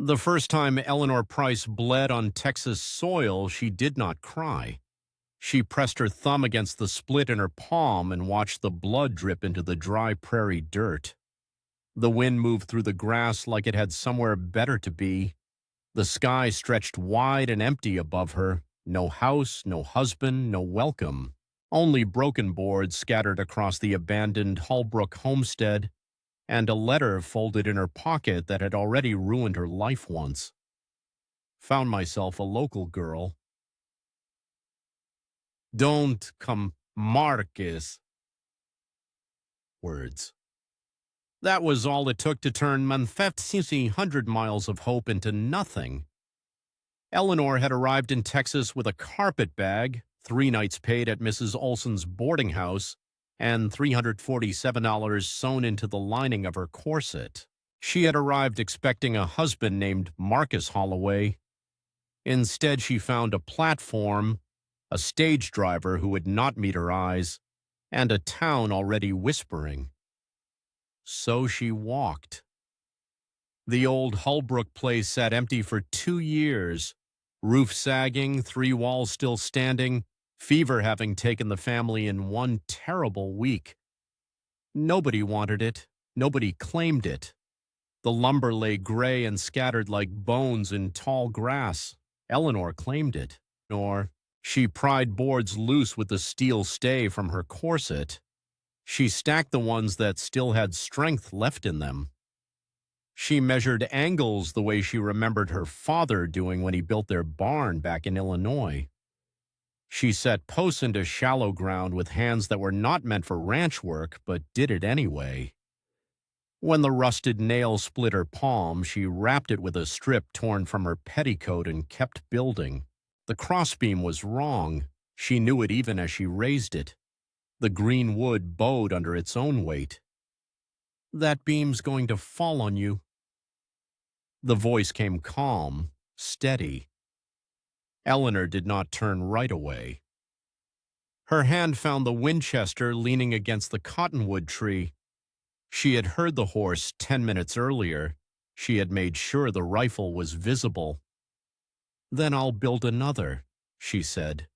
The first time Eleanor Price bled on Texas soil, she did not cry. She pressed her thumb against the split in her palm and watched the blood drip into the dry prairie dirt. The wind moved through the grass like it had somewhere better to be. The sky stretched wide and empty above her. No house, no husband, no welcome. Only broken boards scattered across the abandoned Holbrook homestead, and a letter folded in her pocket that had already ruined her life once. Found myself a local girl. Don't come, Marcus. Words. That was all it took to turn 1,500 miles of hope into nothing. Eleanor had arrived in Texas with a carpet bag, 3 nights paid at Mrs. Olson's boarding house, and $347 sewn into the lining of her corset. She had arrived expecting a husband named Marcus Holloway. Instead, she found a platform, a stage driver who would not meet her eyes, and a town already whispering. So she walked. The old Holbrook place sat empty for 2 years, roof sagging, 3 walls still standing, fever having taken the family in one terrible week. Nobody wanted it. Nobody claimed it. The lumber lay gray and scattered like bones in tall grass. Eleanor claimed it. Nor she pried boards loose with the steel stay from her corset. She stacked the ones that still had strength left in them. She measured angles the way she remembered her father doing when he built their barn back in Illinois. She set posts into shallow ground with hands that were not meant for ranch work, but did it anyway. When the rusted nail split her palm, she wrapped it with a strip torn from her petticoat and kept building. The crossbeam was wrong. She knew it even as she raised it. The green wood bowed under its own weight. That beam's going to fall on you. The voice came calm, steady. Eleanor did not turn right away. Her hand found the Winchester leaning against the cottonwood tree. She had heard the horse 10 minutes earlier. She had made sure the rifle was visible. Then I'll build another, she said.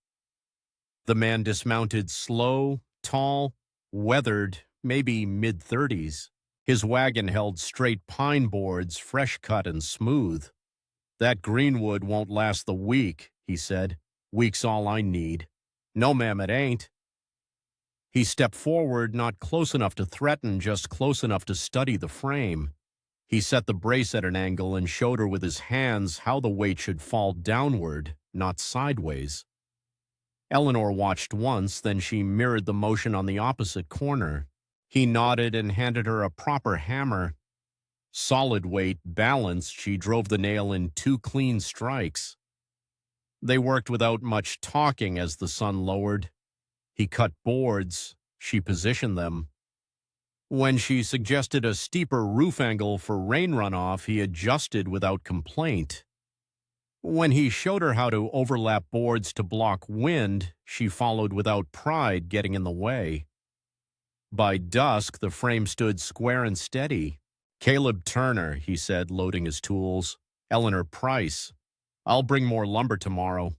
The man dismounted slow, tall, weathered, maybe mid-30s. His wagon held straight pine boards, fresh cut and smooth. That greenwood won't last the week, he said. Week's all I need. No, ma'am, it ain't. He stepped forward, not close enough to threaten, just close enough to study the frame. He set the brace at an angle and showed her with his hands how the weight should fall downward, not sideways. Eleanor watched once, then she mirrored the motion on the opposite corner. He nodded and handed her a proper hammer. Solid weight, balanced, she drove the nail in 2 clean strikes. They worked without much talking as the sun lowered. He cut boards. She positioned them. When she suggested a steeper roof angle for rain runoff, he adjusted without complaint. When he showed her how to overlap boards to block wind, she followed without pride getting in the way. By dusk, the frame stood square and steady. Caleb Turner, he said, loading his tools. Eleanor Price. I'll bring more lumber tomorrow.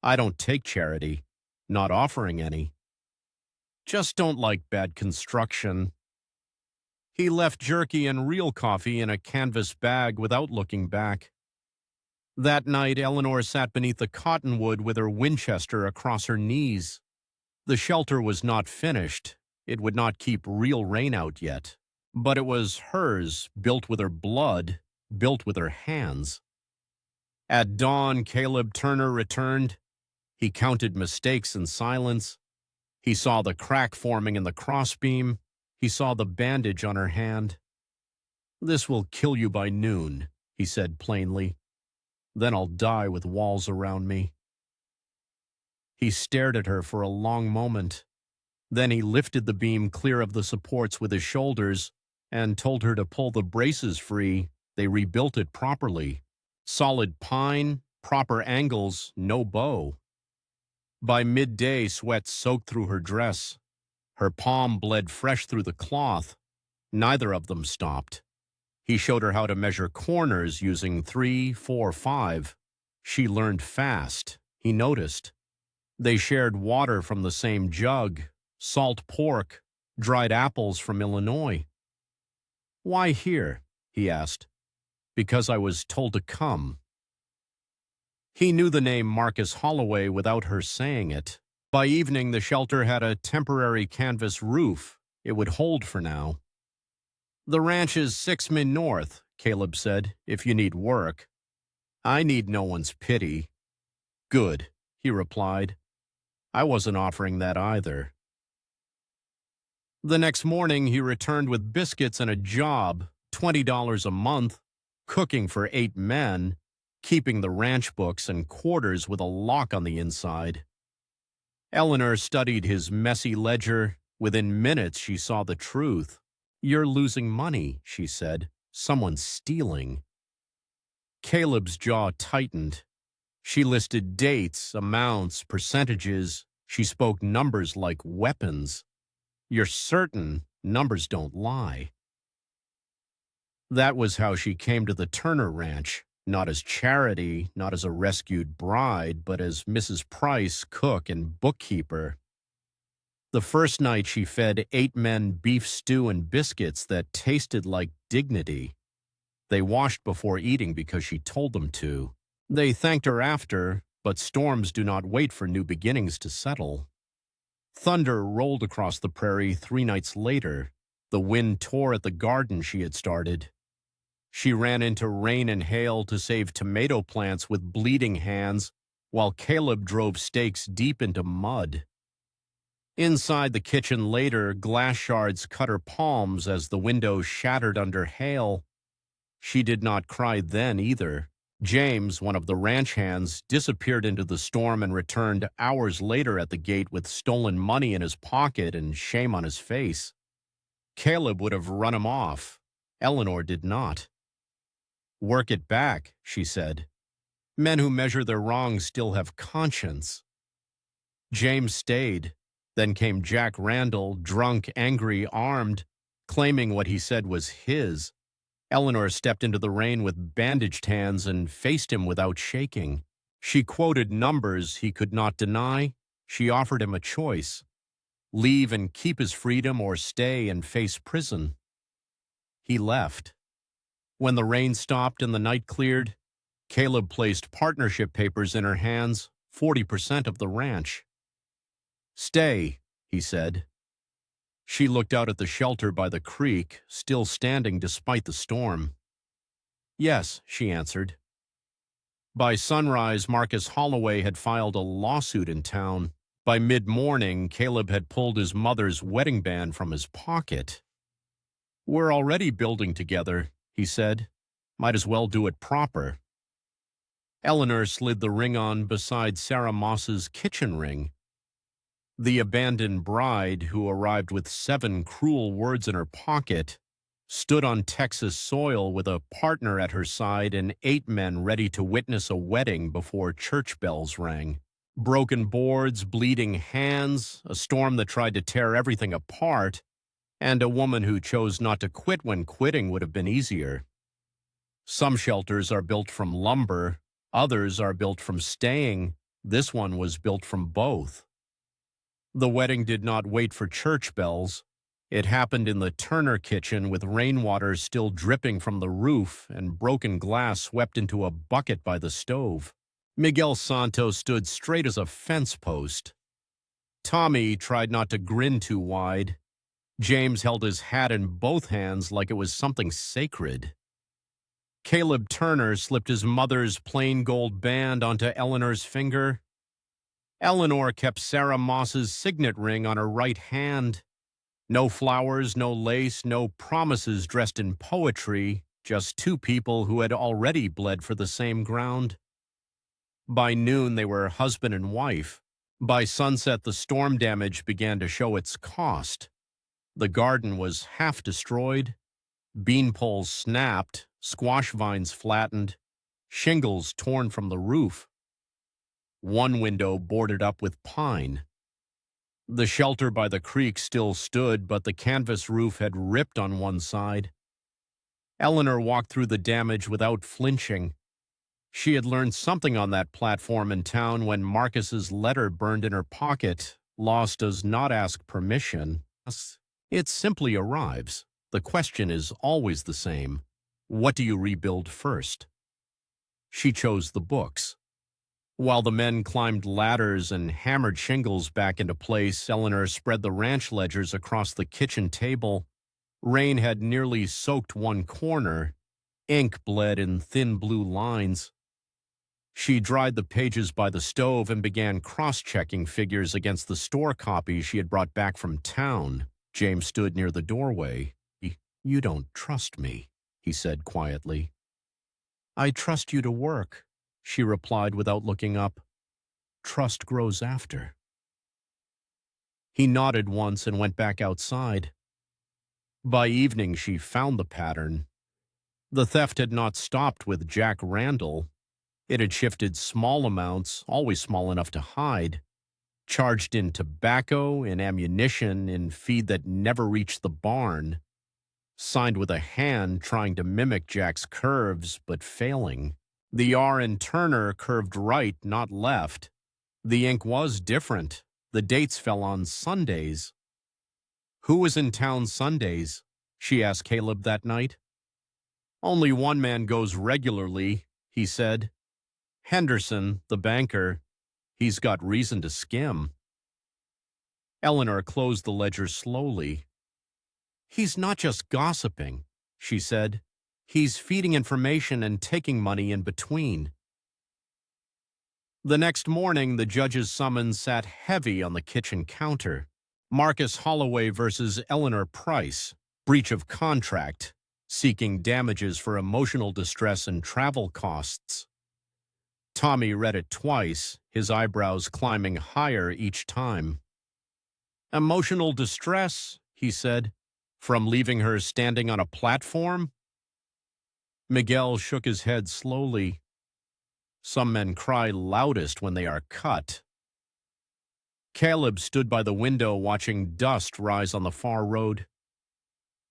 I don't take charity. Not offering any. Just don't like bad construction. He left jerky and real coffee in a canvas bag without looking back. That night, Eleanor sat beneath the cottonwood with her Winchester across her knees. The shelter was not finished. It would not keep real rain out yet. But it was hers, built with her blood, built with her hands. At dawn, Caleb Turner returned. He counted mistakes in silence. He saw the crack forming in the crossbeam. He saw the bandage on her hand. This will kill you by noon, he said plainly. Then I'll die with walls around me. He stared at her for a long moment. Then he lifted the beam clear of the supports with his shoulders and told her to pull the braces free. They rebuilt it properly. Solid pine, proper angles, no bow. By midday, sweat soaked through her dress. Her palm bled fresh through the cloth. Neither of them stopped. He showed her how to measure corners using 3, 4, 5. She learned fast. He noticed. They shared water from the same jug, salt pork, dried apples from Illinois. "Why here?" he asked. "Because I was told to come." He knew the name Marcus Holloway without her saying it. By evening, the shelter had a temporary canvas roof. It would hold for now. "The ranch is 6 min north," Caleb said, "if you need work." "I need no one's pity." "Good," he replied. "I wasn't offering that either." The next morning, he returned with biscuits and a job, $20 a month, cooking for 8 men, keeping the ranch books and quarters with a lock on the inside. Eleanor studied his messy ledger. Within minutes, she saw the truth. "You're losing money," she said. "Someone's stealing." Caleb's jaw tightened. She listed dates, amounts, percentages. She spoke numbers like weapons. "You're certain? Numbers don't lie." That was how she came to the Turner Ranch, not as charity, not as a rescued bride, but as Mrs. Price, cook and bookkeeper. The first night she fed 8 men beef stew and biscuits that tasted like dignity. They washed before eating because she told them to. They thanked her after, but storms do not wait for new beginnings to settle. Thunder rolled across the prairie 3 nights later. The wind tore at the garden she had started. She ran into rain and hail to save tomato plants with bleeding hands, while Caleb drove stakes deep into mud. Inside the kitchen later, glass shards cut her palms as the window shattered under hail. She did not cry then either. James, one of the ranch hands, disappeared into the storm and returned hours later at the gate with stolen money in his pocket and shame on his face. Caleb would have run him off. Eleanor did not. "Work it back," she said. "Men who measure their wrongs still have conscience." James stayed. Then came Jack Randall, drunk, angry, armed, claiming what he said was his. Eleanor stepped into the rain with bandaged hands and faced him without shaking. She quoted numbers he could not deny. She offered him a choice: leave and keep his freedom, or stay and face prison. He left. When the rain stopped and the night cleared, Caleb placed partnership papers in her hands, 40% of the ranch. "Stay," he said. She looked out at the shelter by the creek, still standing despite the storm. "Yes," she answered. By sunrise, Marcus Holloway had filed a lawsuit in town. By mid-morning, Caleb had pulled his mother's wedding band from his pocket. "We're already building together," he said. "Might as well do it proper." Eleanor slid the ring on beside Sarah Moss's kitchen ring. The abandoned bride, who arrived with 7 cruel words in her pocket, stood on Texas soil with a partner at her side and 8 men ready to witness a wedding before church bells rang. Broken boards, bleeding hands, a storm that tried to tear everything apart, and a woman who chose not to quit when quitting would have been easier. Some shelters are built from lumber, others are built from staying. This one was built from both. The wedding did not wait for church bells. It happened in the Turner kitchen with rainwater still dripping from the roof and broken glass swept into a bucket by the stove. Miguel Santos stood straight as a fence post. Tommy tried not to grin too wide. James held his hat in both hands like it was something sacred. Caleb Turner slipped his mother's plain gold band onto Eleanor's finger. Eleanor kept Sarah Moss's signet ring on her right hand. No flowers, no lace, no promises dressed in poetry, just 2 people who had already bled for the same ground. By noon, they were husband and wife. By sunset, the storm damage began to show its cost. The garden was half destroyed. Bean poles snapped, squash vines flattened, shingles torn from the roof. One window boarded up with pine. The shelter by the creek still stood, but the canvas roof had ripped on one side. Eleanor walked through the damage without flinching. She had learned something on that platform in town when Marcus's letter burned in her pocket. Loss does not ask permission. It simply arrives. The question is always the same. What do you rebuild first? She chose the books. While the men climbed ladders and hammered shingles back into place, Eleanor spread the ranch ledgers across the kitchen table. Rain had nearly soaked one corner. Ink bled in thin blue lines. She dried the pages by the stove and began cross-checking figures against the store copy she had brought back from town. James stood near the doorway. "You don't trust me," he said quietly. "I trust you to work," she replied without looking up. "Trust grows after." He nodded once and went back outside. By evening, she found the pattern. The theft had not stopped with Jack Randall. It had shifted small amounts, always small enough to hide, charged in tobacco, in ammunition, in feed that never reached the barn, signed with a hand trying to mimic Jack's curves, but failing. The R in Turner curved right, not left. The ink was different. The dates fell on Sundays. "Who was in town Sundays?" she asked Caleb that night. "Only one man goes regularly," he said. "Henderson, the banker. He's got reason to skim." Eleanor closed the ledger slowly. "He's not just gossiping," she said. "He's feeding information and taking money in between." The next morning, the judge's summons sat heavy on the kitchen counter. Marcus Holloway versus Eleanor Price, breach of contract, seeking damages for emotional distress and travel costs. Tommy read it twice, his eyebrows climbing higher each time. "Emotional distress," he said, "from leaving her standing on a platform?" Miguel shook his head slowly. "Some men cry loudest when they are cut." Caleb stood by the window watching dust rise on the far road.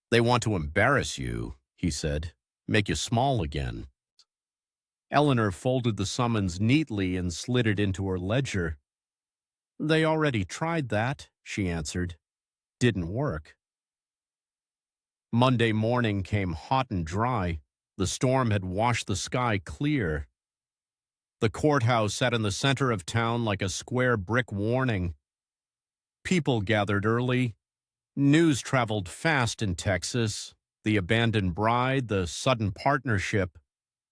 "They want to embarrass you," he said, "make you small again." Eleanor folded the summons neatly and slid it into her ledger. "They already tried that," she answered. "Didn't work." Monday morning came hot and dry. The storm had washed the sky clear. The courthouse sat in the center of town like a square brick warning. People gathered early. News traveled fast in Texas. The abandoned bride, the sudden partnership,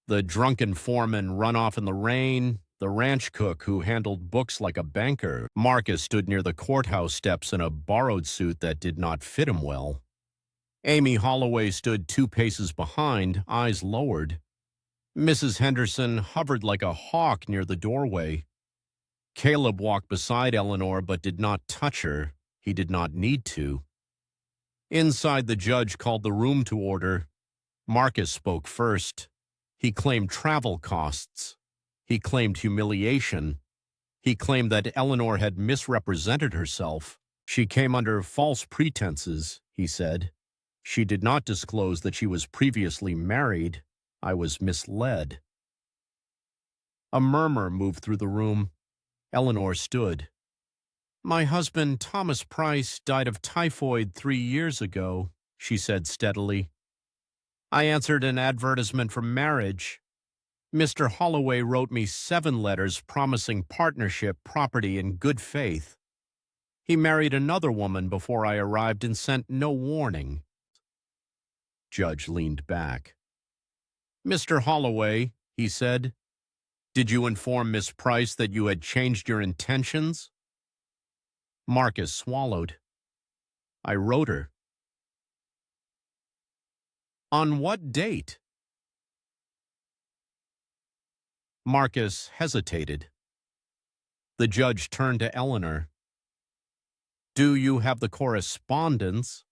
the drunken foreman run off in the rain, the ranch cook who handled books like a banker. Marcus stood near the courthouse steps in a borrowed suit that did not fit him well. Amy Holloway stood 2 paces behind, eyes lowered. Mrs. Henderson hovered like a hawk near the doorway. Caleb walked beside Eleanor but did not touch her. He did not need to. Inside, the judge called the room to order. Marcus spoke first. He claimed travel costs. He claimed humiliation. He claimed that Eleanor had misrepresented herself. "She came under false pretenses," he said. "She did not disclose that she was previously married. I was misled." A murmur moved through the room. Eleanor stood. "My husband, Thomas Price, died of typhoid 3 years ago," she said steadily. "I answered an advertisement for marriage. Mr. Holloway wrote me 7 letters promising partnership, property, and good faith. He married another woman before I arrived and sent no warning." Judge leaned back. "Mr. Holloway," he said, "did you inform Miss Price that you had changed your intentions?" Marcus swallowed. "I wrote her." "On what date?" Marcus hesitated. The judge turned to Eleanor. "Do you have the correspondence?"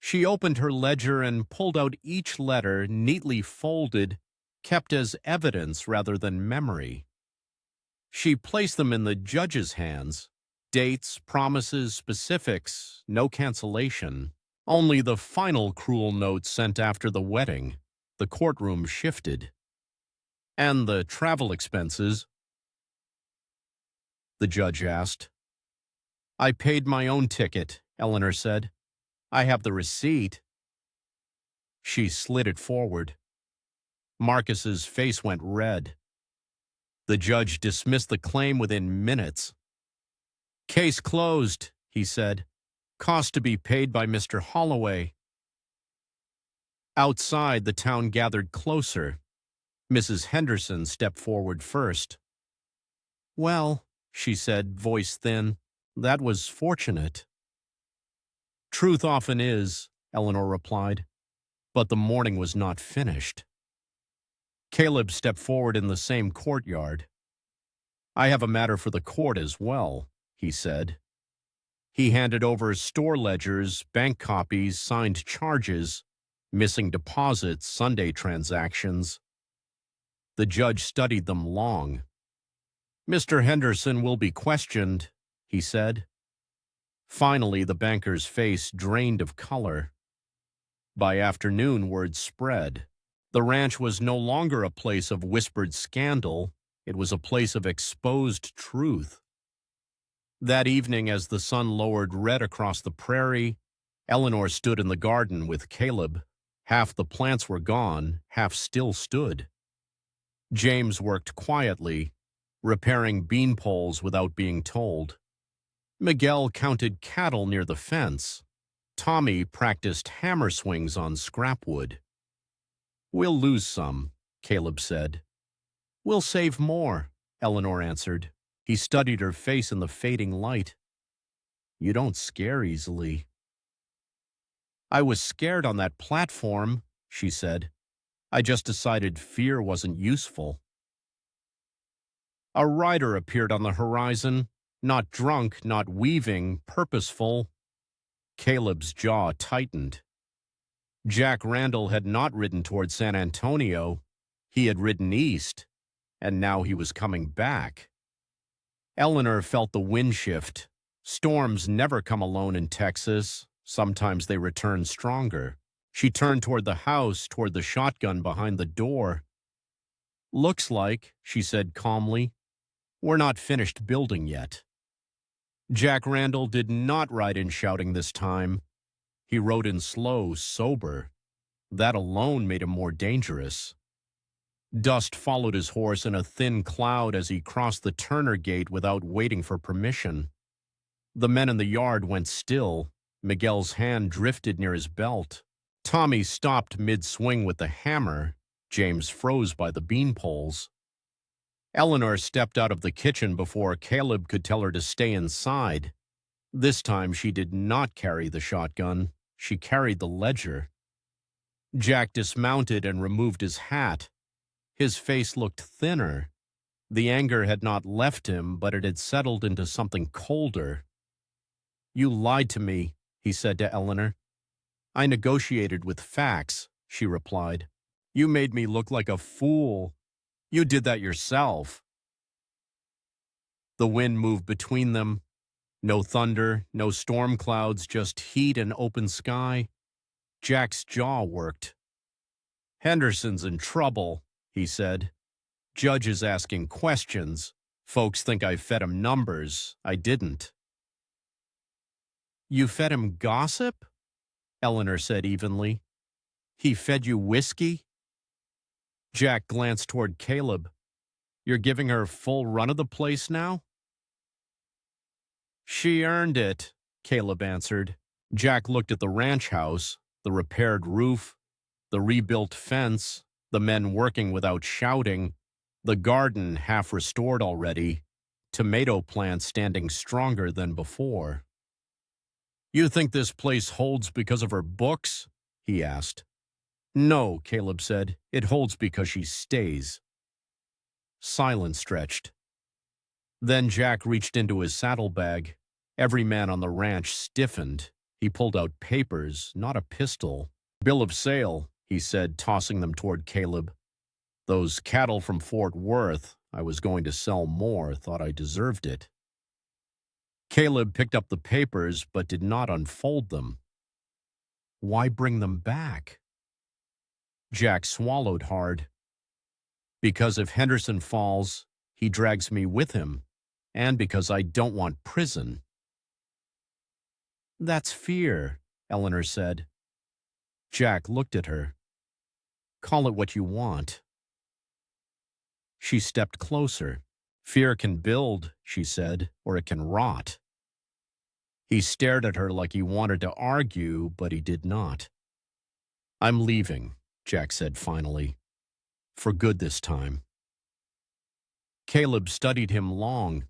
She opened her ledger and pulled out each letter, neatly folded, kept as evidence rather than memory. She placed them in the judge's hands. Dates, promises, specifics, no cancellation. Only the final cruel note sent after the wedding. The courtroom shifted. And the travel expenses? The judge asked. I paid my own ticket, Eleanor said. I have the receipt. She slid it forward. Marcus's face went red. The judge dismissed the claim within minutes. Case closed, he said. Cost to be paid by Mr. Holloway. Outside, the town gathered closer. Mrs. Henderson stepped forward first. Well, she said, voice thin, that was fortunate. Truth often is, Eleanor replied, but the morning was not finished. Caleb stepped forward in the same courtyard. I have a matter for the court as well, he said. He handed over store ledgers, bank copies, signed charges, missing deposits, Sunday transactions. The judge studied them long. Mr. Henderson will be questioned, he said. Finally, the banker's face drained of color. By afternoon, word spread. The ranch was no longer a place of whispered scandal. It was a place of exposed truth. That evening, as the sun lowered red across the prairie, Eleanor stood in the garden with Caleb. Half the plants were gone, half still stood. James worked quietly, repairing bean poles without being told. Miguel counted cattle near the fence. Tommy practiced hammer swings on scrapwood. We'll lose some, Caleb said. We'll save more, Eleanor answered. He studied her face in the fading light. You don't scare easily. I was scared on that platform, she said. I just decided fear wasn't useful. A rider appeared on the horizon, not drunk, not weaving, purposeful. Caleb's jaw tightened. Jack Randall had not ridden toward San Antonio. He had ridden east, and now he was coming back. Eleanor felt the wind shift. Storms never come alone in Texas. Sometimes they return stronger. She turned toward the house, toward the shotgun behind the door. Looks like, she said calmly, we're not finished building yet. Jack Randall did not ride in shouting this time. He rode in slow, sober. That alone made him more dangerous. Dust followed his horse in a thin cloud as he crossed the Turner gate without waiting for permission. The men in the yard went still. Miguel's hand drifted near his belt. Tommy stopped mid-swing with the hammer. James froze by the bean poles. Eleanor stepped out of the kitchen before Caleb could tell her to stay inside. This time she did not carry the shotgun. She carried the ledger. Jack dismounted and removed his hat. His face looked thinner. The anger had not left him, but it had settled into something colder. You lied to me, he said to Eleanor. I negotiated with facts, she replied. You made me look like a fool. You did that yourself. The wind moved between them. No thunder, no storm clouds, just heat and open sky. Jack's jaw worked. Henderson's in trouble, he said. Judge is asking questions. Folks think I fed him numbers. I didn't. You fed him gossip? Eleanor said evenly. He fed you whiskey? Jack glanced toward Caleb. You're giving her full run of the place now? She earned it, Caleb answered. Jack looked at the ranch house, the repaired roof, the rebuilt fence, the men working without shouting, the garden half restored already, tomato plants standing stronger than before. You think this place holds because of her books? He asked. No, Caleb said. It holds because she stays. Silence stretched. Then Jack reached into his saddlebag. Every man on the ranch stiffened. He pulled out papers, not a pistol. Bill of sale, he said, tossing them toward Caleb. Those cattle from Fort Worth, I was going to sell more, thought I deserved it. Caleb picked up the papers but did not unfold them. Why bring them back? Jack swallowed hard. Because if Henderson falls, he drags me with him, and because I don't want prison. That's fear, Eleanor said. Jack looked at her. Call it what you want. She stepped closer. Fear can build, she said, or it can rot. He stared at her like he wanted to argue, but he did not. I'm leaving, Jack said finally. For good this time. Caleb studied him long.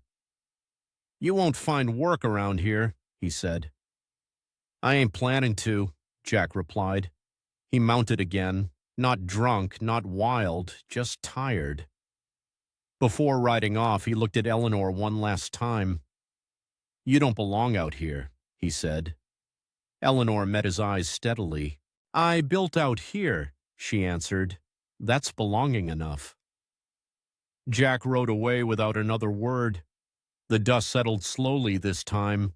You won't find work around here, he said. I ain't planning to, Jack replied. He mounted again, not drunk, not wild, just tired. Before riding off, he looked at Eleanor one last time. You don't belong out here, he said. Eleanor met his eyes steadily. I built out here, she answered. That's belonging enough. Jack rode away without another word. The dust settled slowly this time.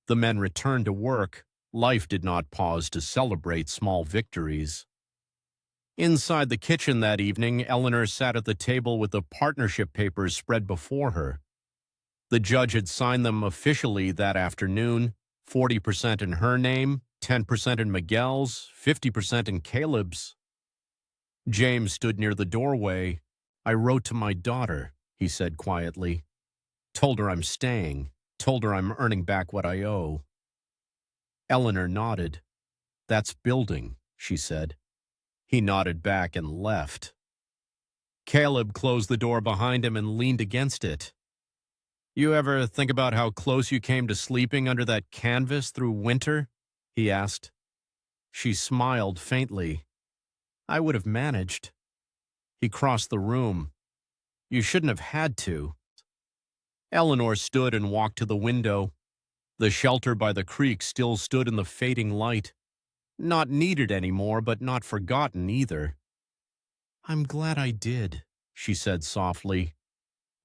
The men returned to work. Life did not pause to celebrate small victories. Inside the kitchen that evening, Eleanor sat at the table with the partnership papers spread before her. The judge had signed them officially that afternoon, 40% in her name, 10% in Miguel's, 50% in Caleb's. James stood near the doorway. I wrote to my daughter, he said quietly. Told her I'm staying, told her I'm earning back what I owe. Eleanor nodded. That's building, she said. He nodded back and left. Caleb closed the door behind him and leaned against it. You ever think about how close you came to sleeping under that canvas through winter? He asked. She smiled faintly. I would have managed. He crossed the room. You shouldn't have had to. Eleanor stood and walked to the window. The shelter by the creek still stood in the fading light. Not needed anymore, but not forgotten either. I'm glad I did, she said softly,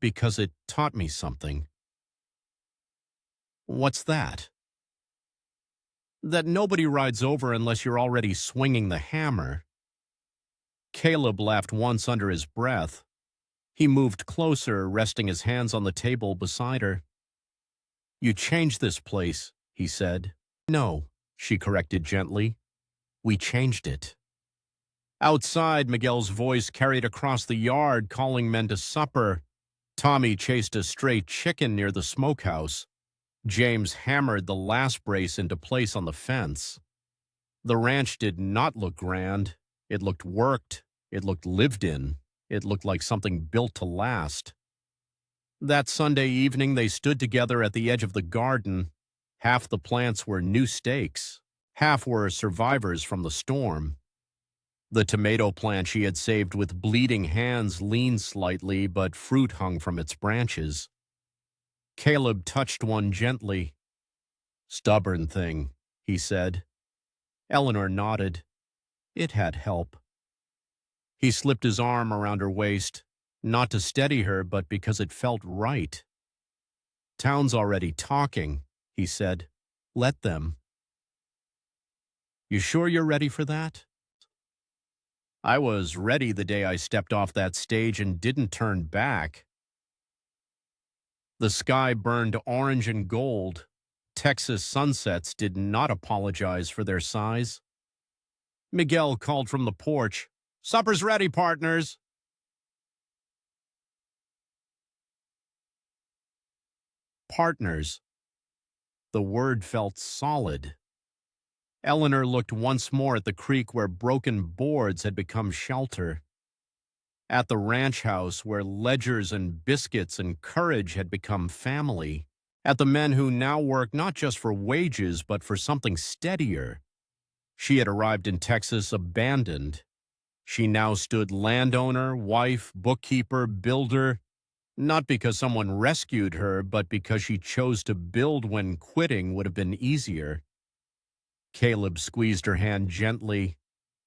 because it taught me something. What's that? That nobody rides over unless you're already swinging the hammer. Caleb laughed once under his breath. He moved closer, resting his hands on the table beside her. You changed this place, he said. No, she corrected gently. We changed it. Outside, Miguel's voice carried across the yard, calling men to supper. Tommy chased a stray chicken near the smokehouse. James hammered the last brace into place on the fence. The ranch did not look grand. It looked worked. It looked lived in. It looked like something built to last. That Sunday evening, they stood together at the edge of the garden. Half the plants were new stakes. Half were survivors from the storm. The tomato plant she had saved with bleeding hands leaned slightly, but fruit hung from its branches. Caleb touched one gently. Stubborn thing, he said. Eleanor nodded. It had help. He slipped his arm around her waist, not to steady her, but because it felt right. Town's already talking, he said. Let them. You sure you're ready for that? I was ready the day I stepped off that stage and didn't turn back. The sky burned orange and gold. Texas sunsets did not apologize for their size. Miguel called from the porch, Supper's ready, partners. Partners. The word felt solid. Eleanor looked once more at the creek where broken boards had become shelter. At the ranch house where ledgers and biscuits and courage had become family. At the men who now worked not just for wages but for something steadier. She had arrived in Texas abandoned. She now stood landowner, wife, bookkeeper, builder, not because someone rescued her, but because she chose to build when quitting would have been easier. Caleb squeezed her hand gently,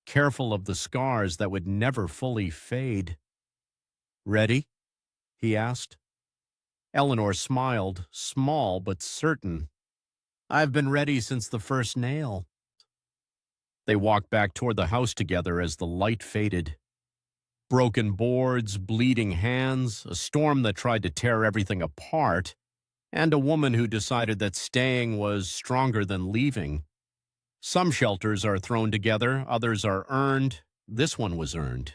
careful of the scars that would never fully fade. Ready? He asked. Eleanor smiled, small but certain. I've been ready since the first nail. They walked back toward the house together as the light faded. Broken boards, bleeding hands, a storm that tried to tear everything apart, and a woman who decided that staying was stronger than leaving. Some shelters are thrown together, others are earned. This one was earned.